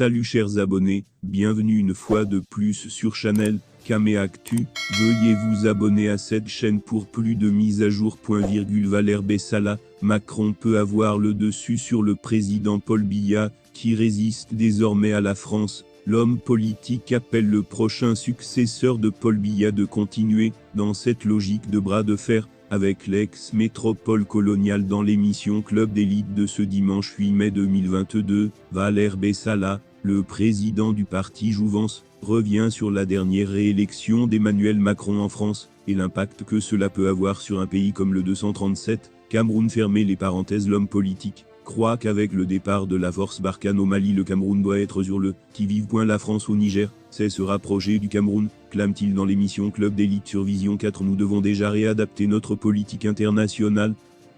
Salut chers abonnés, bienvenue une fois de plus sur Channel Caméactu. Veuillez vous abonner à cette chaîne pour plus de mises à jour. Valère Bessala, Macron peut avoir le dessus sur le président Paul Biya, qui résiste désormais à la France. L'homme politique appelle le prochain successeur de Paul Biya de continuer dans cette logique de bras de fer avec l'ex-métropole coloniale. Dans l'émission Club d'élite de ce dimanche 8 mai 2022, Valère Bessala, le président du parti Jouvence, revient sur la dernière réélection d'Emmanuel Macron en France, et l'impact que cela peut avoir sur un pays comme le 237, Cameroun. Fermez les parenthèses. L'homme politique croit qu'avec le départ de la force Barkhane au Mali, le Cameroun doit être sur le qui-vive. La France au Niger, c'est se rapprocher du Cameroun, clame-t-il dans l'émission Club d'élite sur Vision 4. Nous devons déjà réadapter notre politique internationale,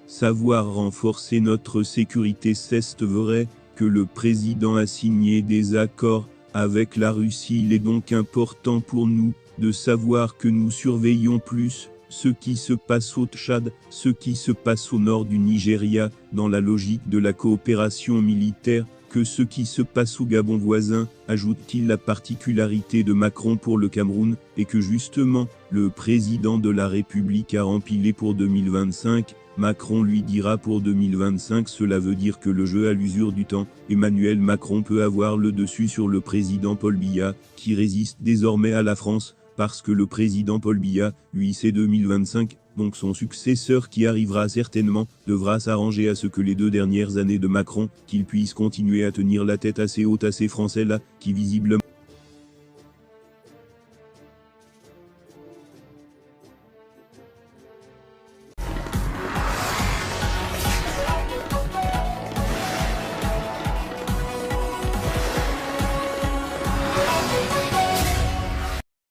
savoir renforcer notre sécurité. C'est vrai que le président a signé des accords avec la Russie. Il est donc important pour nous de savoir que nous surveillons plus ce qui se passe au Tchad, ce qui se passe au nord du Nigeria, dans la logique de la coopération militaire, que ce qui se passe au Gabon voisin, ajoute-t-il. La particularité de Macron pour le Cameroun est que justement, le président de la République a rempilé pour 2025, Macron lui dira pour 2025. Cela veut dire que le jeu à l'usure du temps, Emmanuel Macron peut avoir le dessus sur le président Paul Biya, qui résiste désormais à la France, parce que le président Paul Biya, lui, c'est 2025, donc son successeur qui arrivera certainement, devra s'arranger à ce que les 2 dernières années de Macron, qu'il puisse continuer à tenir la tête assez haute à ces Français-là, qui visiblement